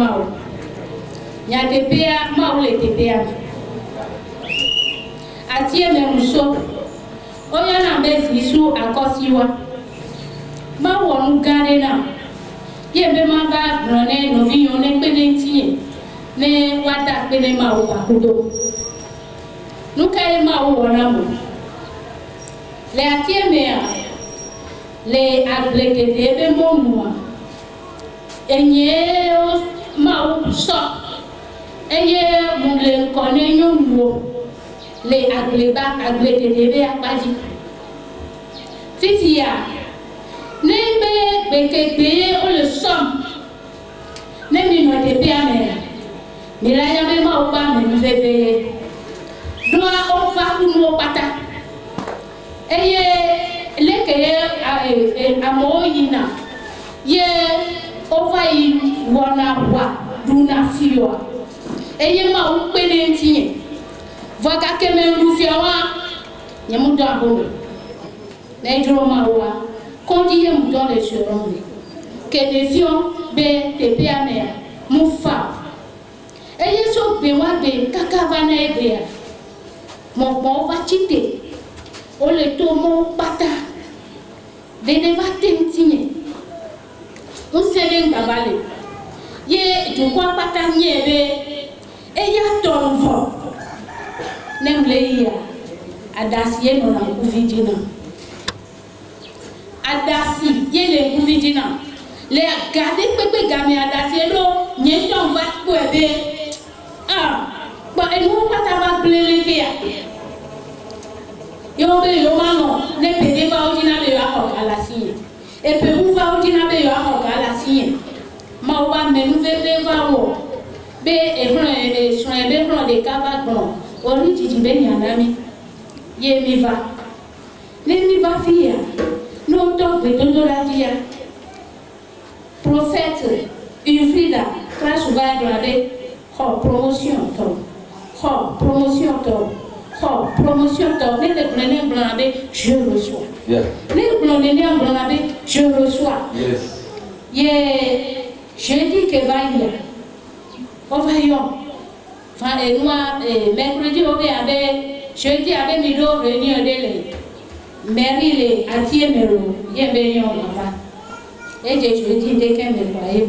mau. Nya tepea mau le tepea. Atie me muso. Oya na be sisu akosiwa. Ma wonu gare na. Ye be ma ba brone no vi one pele tie. Ne wata pele ma o akudo. Nuka e ma o wona mo. Le atie me a le ableke de be mo mo. Enye o ma o so. Enye mo le kone nyumo. Le agleba aglete de be apaji. Titi ya. Ne be bekebe o le som. Ne mi no de be ame. Mi la ya me ma o ba me veve. Doa o fa kuno pata. Eye leke amo yina. Ye o fa yi wona wa duna fiwa. Eye ma o pele ntinye. Voka keme rufiawa. Nyamudo abono. Na idro ma wa. Kondi ye mudon le surombe. Que des fions be tepe ame mufa. Eye so be wa be kakavana ebe. Mon va chite. O le tomo pata. De va tentine. On sele ngabale. Ye du kwa pata nyebe. Eya tonvo. Nemle ya. Adasi ye no na kuvidina. Adasi ye le kuvidina. Le gade pepe game adasi lo nyeton va ko ebe. Ah, ba enu pata va bleleke ya. Yo be yo mano ne pede va odina be ya ko ala siye. E pe mu va odina be ya ko ala siye. Ma wa menu veve va wo. Be e so e be ron de kava gbon. Ori titi be nyanami. Ye mi va. Ne mi va fia. No to be do la dia. Prophète Ufrida, très souvent regardé, promotion to. Promotion to. Promotion to. Ne le prenez blandé, je reçois. Yeah. Ne le prenez blandé, je reçois. Yes. Ye, je dis que va y a. On va y a. Enfin, et moi, mercredi, on va avec, jeudi, avec Mido, réunion de l'année. Mary, les Atier Mero, Yébeyon, là-bas. Et je dis dès qu'elle me voyait,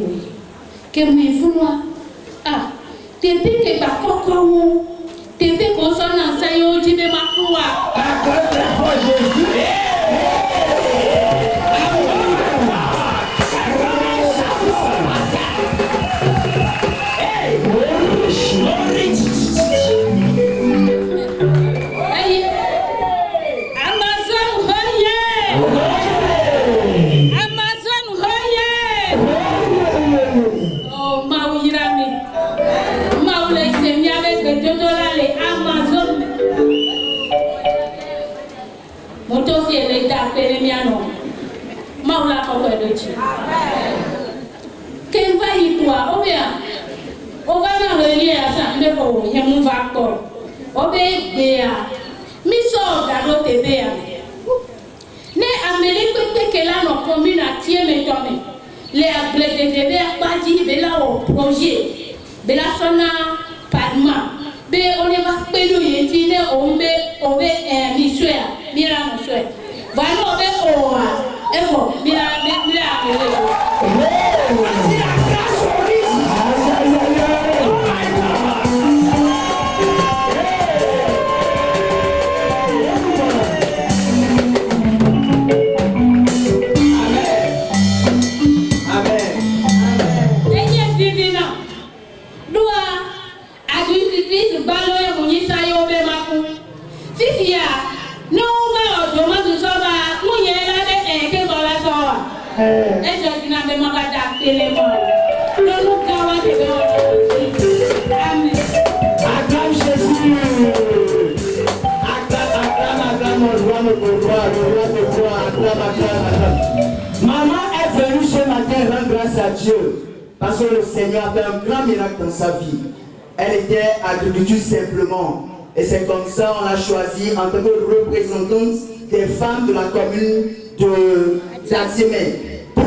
que me fout ah, t'es piqué par coco, t'es piqué au son en saillot, tu me m'as croix. Quem vai ir tua? O vai na reunião essa me ko yemu va ko. O be bea. Mi so gado te bea. Ne Amérique pe que la no commune a tie me tome. Le ablé de bea pa di be la o projet. Be la sona padma. Be on va pedo yenti ne o be mi soya. Mira no soya. Va no be o Evo, mira. Maman est venue ce matin rendre grâce à Dieu parce que le Seigneur a fait un grand miracle dans sa vie. Elle était agriculture simplement. Et c'est comme ça qu'on l'a choisi en tant que représentante des femmes de la commune de Tatiemé pour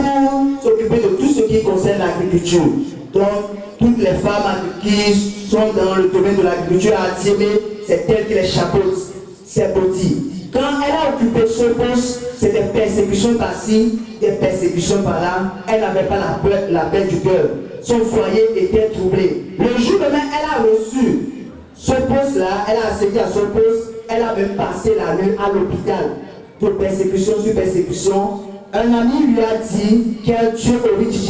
s'occuper de tout ce qui concerne l'agriculture. Donc, toutes les femmes qui sont dans le domaine de l'agriculture à Djémé, c'est elle qui les chapeaute, c'est Boti. Quand elle a occupé ce poste, c'était persécutions par-ci, des persécutions par-là. Elle n'avait pas la paix du cœur. Son foyer était troublé. Le jour même, elle a reçu ce poste-là, elle a accédé à ce poste, elle a même passé la nuit à l'hôpital pour persécution sur persécution. Un ami lui a dit qu'un Dieu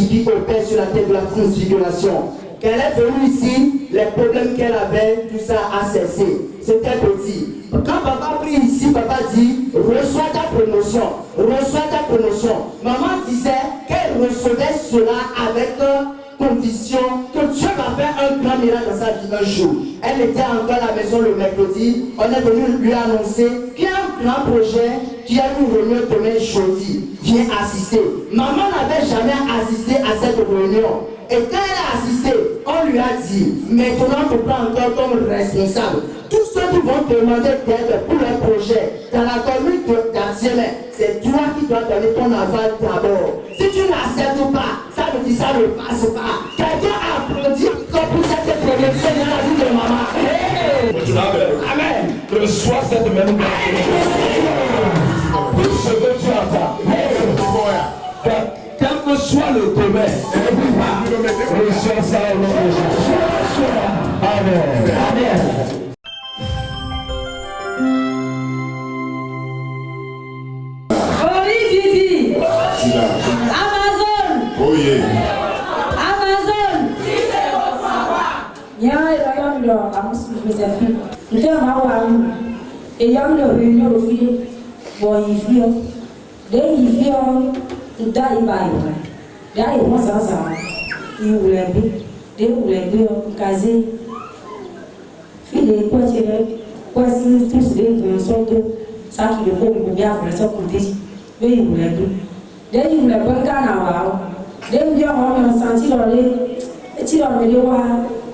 qui opère sur la terre de la transfiguration. Quand elle est venue ici, les problèmes qu'elle avait, tout ça a cessé. C'était petit. Quand papa prie ici, papa dit, reçois ta promotion, reçois ta promotion. Maman disait qu'elle recevait cela avec condition que Dieu va faire un grand miracle dans sa vie un jour. Elle était encore à la maison le mercredi. On est venu lui annoncer qu'il y a un grand projet qui a une réunion demain jeudi. Viens assister. Maman n'avait jamais assisté à cette réunion. Et quand elle a assisté, on lui a dit, maintenant tu prends encore comme responsable. Tous ceux qui vont demander d'aide pour leur projet dans la commune d'Aziemé, c'est toi qui dois donner ton aval d'abord. Si tu n'acceptes pas, ça veut dire ça ne passe pas. Quelqu'un applaudit encore pour cette promotion dans la vie de maman. Hey! Amen. Reçois cette même pour ce que tu entends. Quel que soit le domaine, reçois ça au nom de Jésus. Amen. Amen. Amazon. Oh yeah. Amazon. Then you will bring down then you are senti et il en meilleur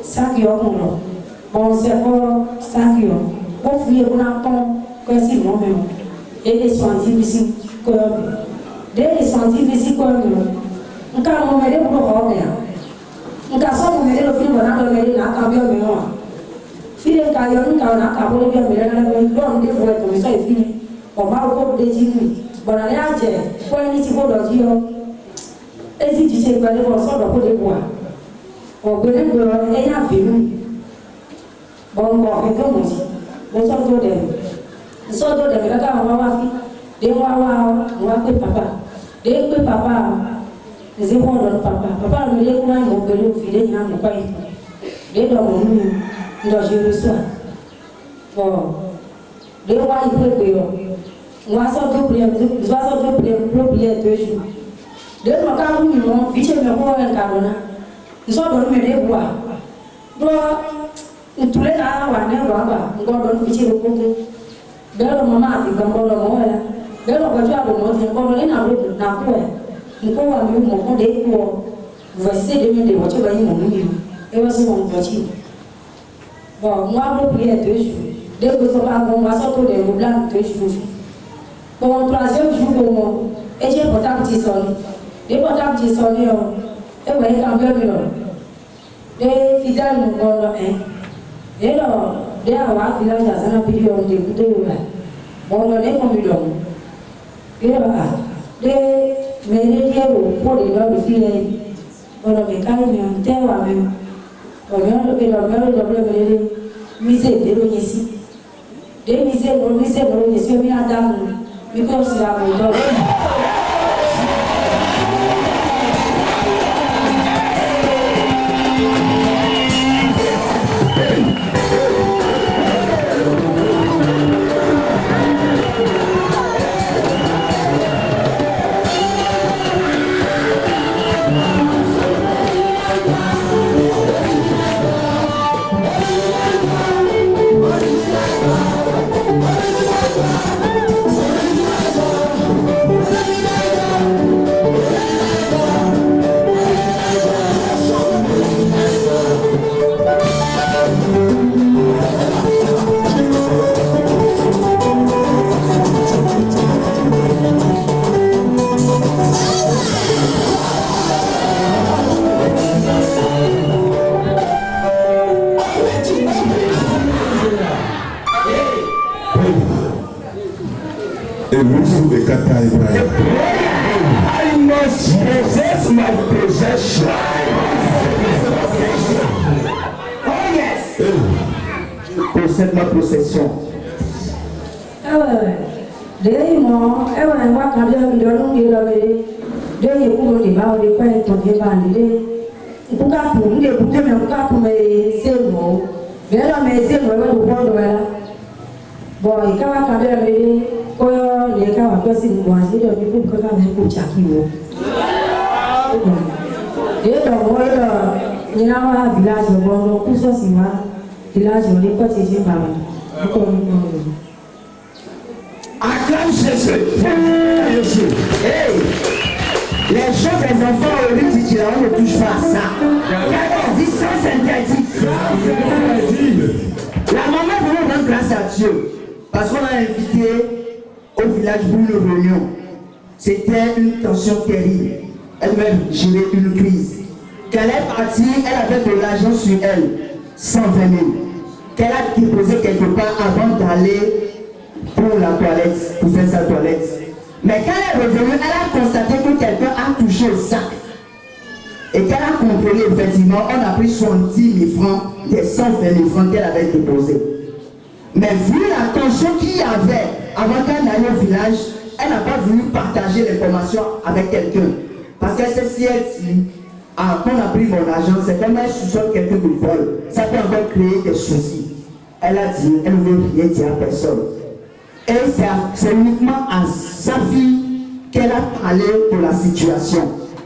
sakio mono. Bon c'est pour sakio. Pour fuir pour n'entendre que si mon même. Et les soins difficiles comme. Dès les soins difficiles comme. On a mon mère pour le faire. On a son mon mère le film dans le mère là quand bien moi. Fille caillon quand on a capable bien mère là on des fois comme ça est fini. On va au des jours. Bon, allez à dire, faut aller ici pour le dire. Et si tu sais pas les bons sortes pour les bois. On connaît que il y a film. Bon, on va faire comme ça. On sort de là. On sort de là, mais là, on va voir. Des mois, on va appeler papa. Dès que papa, les enfants de papa. Papa, me dit comment mon père est fidèle, il n'a pas été. Dès dans mon nom, je reçois. Bon, des mois, il peut payer. On va sortir pour les 2 jours. De nos cas, nous avons fiché mes voix en Carona. Nous sommes dans les bois. Nous tous les ans, on a fiché le côté. De la maman, il va me le de la voiture à l'autre, on va aller dans le Napo. Nous pouvons avoir mon compte des poids. Voici des voitures, mon milieu. Et voici mon voiture. Bon, moi, je vais prier 2 jours. Dès que on va sortir des blancs 2 jours. Bon, 3e jour pour moi, et j'ai portable qui sonne. Les portables qui sonnent, et vous voyez quand même, les fidèles nous vendent un. Et là, dès avoir village dans un pays, on dégoûte de là. Bon, on est comme l'homme. Et là, les médias pour les gens de filles, on a mis quand même un terre à même. On vient de le misé de l'eau ici. Des misés, on misé de l'eau ici, on vient d'amour. Because you are my daughter. I must possess my possession. Oh yes. Possède ma possession. Để mà em là qua cảm giác mình đó đi rồi để nhiều cũng đi vào đi quay toàn địa bàn đi cũng các cũng đều cũng thêm các cũng mấy xe ngủ để là mấy xe ngủ là đủ bao rồi là bởi các bạn cảm giác đi coi để các bạn có xin quà chứ được cũng có các bạn cũng trả kilo để đó mỗi là như nào là village rồi nó cũng sẽ xin mà village rồi đi qua chỉ trên bàn cũng Acclame Jésus. Hey, les choses des enfants aujourd'hui, tu ne touches pas à ça. Car dit ça, c'est interdit. La maman veut rendre grâce à Dieu. Parce qu'on a invité au village pour une réunion. C'était une tension terrible. Elle devait gérer une crise. Quand elle est partie, elle avait de l'argent sur elle, 120 000. Qu'elle a déposé quelque part avant d'aller pour la toilette, pour faire sa toilette. Mais quand elle est revenue, elle a constaté que quelqu'un a touché le sac. Et qu'elle a contrôlé, effectivement, on a pris 70 000 francs des 120 000 francs qu'elle avait déposés. Mais vu la tension qu'il y avait avant qu'elle n'aille au village, elle n'a pas voulu partager l'information avec quelqu'un. Parce qu'elle s'est si elle dit, ah, quand on a pris mon argent, c'est comme elle soupçonne quelqu'un de vol. Ça peut encore créer des soucis. Elle a dit, elle ne veut rien dire à personne. Et c'est uniquement à sa fille qu'elle a parlé de la situation.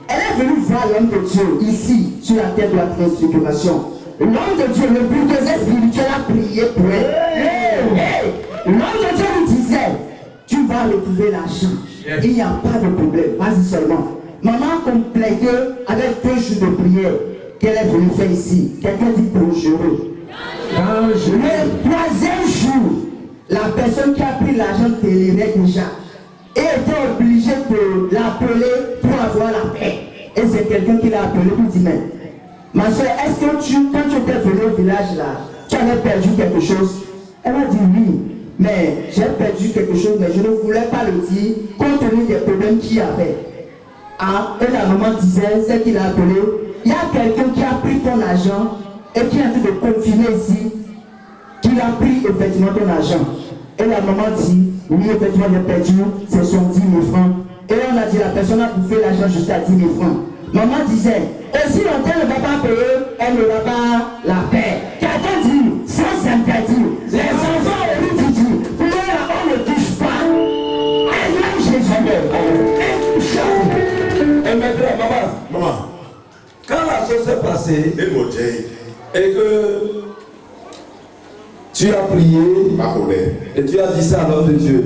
Elle est venue voir l'homme de Dieu ici, sur la terre de la transfiguration. L'homme de Dieu, le bulldozer spirituel, a prié pour elle. L'homme de Dieu lui disait, tu vas retrouver l'argent. Il n'y a pas de problème, vas-y seulement. Maman a complété avec 2 jours de prière qu'elle est venue faire ici. Quelqu'un dit dangereux. Le 3e jour, la personne qui a pris l'argent délirait déjà et était obligée de l'appeler pour avoir la paix. Et c'est quelqu'un qui l'a appelé pour dire, mais ma soeur, est-ce que quand tu étais venue au village là, tu avais perdu quelque chose? Elle m'a dit oui, mais j'ai perdu quelque chose, mais je ne voulais pas le dire compte tenu des problèmes qu'il y avait. Ah, et la maman disait, c'est qu'il a appelé, il y a quelqu'un qui a pris ton argent et qui est en train de confirmer ici qu'il a pris effectivement ton argent. Et la maman dit, oui, effectivement, j'ai perdu, c'est 70 000 francs. Et on a dit, la personne a bouffé l'argent jusqu'à 10 000 francs. Maman disait, et si l'hôtel ne va pas payer, elle n'aura pas la paix. Quelqu'un dit, ça c'est interdit. Les enfants ont dit, pour eux, on ne touche pas. Elle aime Jésus. Et maintenant, maman, quand la chose s'est passée et que tu as prié et tu as dit ça à l'homme de Dieu,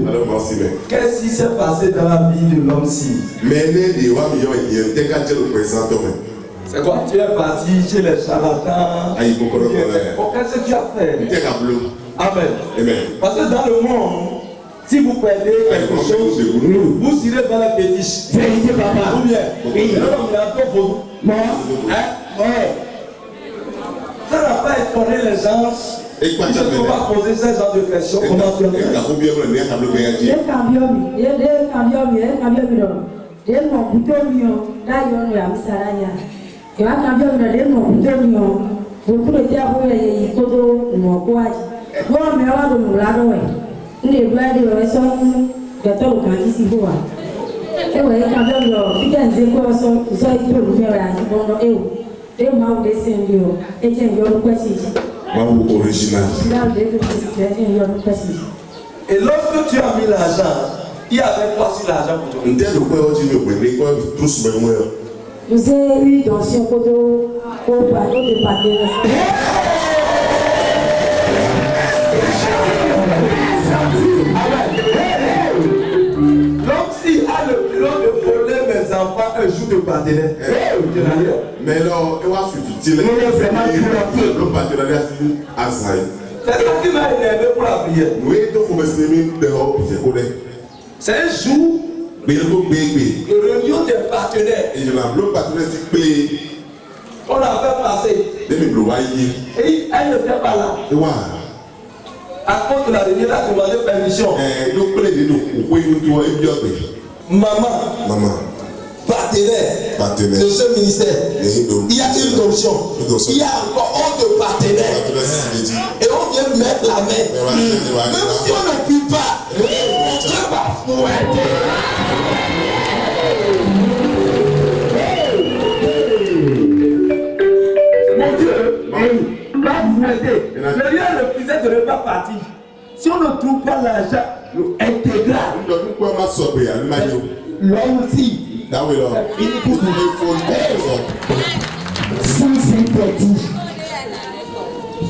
qu'est-ce qui s'est passé dans la vie de l'homme-ci? C'est quoi? Tu es parti chez les charlatans. Qu'est-ce que tu as fait? Amen. Parce que dans le monde, si vous perdez quelque chose, vous irez dans la pétiche. Vérité, papa. Ou bien, oui. Non. Ça n'a pas étonné les gens. Et quand tu ne peux pas poser ce genre de questions, comment tu as fait? Et lorsque tu as mis l'argent, il y avait quoi sur l'argent pour toi? Vous avez eu dans ce codo au bateau de partenaires. Donc si a le plan de voler mes enfants un jour de partenaire, mais alors, il va suffire. c'est ça qui m'a énervé pour la prière. C'est un jour de réunion des partenaires. On a fait passer. Et elle n'était pas là. À cause de la réunion, il a demandé permission. Maman. Partenaire. De ce ministère. Il y a une option. Il y a encore autre partenaire. Et on vient mettre la main. Même si on ne prie pas, Dieu va fouetter. Mon Dieu, va fouetter. Le lieu le plus ne serait pas parti. Si on ne trouve pas l'argent intégral, l'homme aussi. Il faut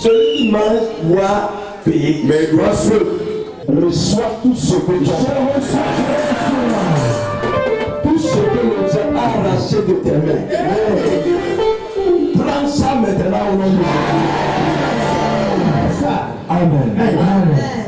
celui qui mange doit payer. Mais doit se reçoit tout ce que tu as. Tout ce que nous avons arraché de tes mains. Prends ça maintenant au nom de Jésus. Amen. Amen.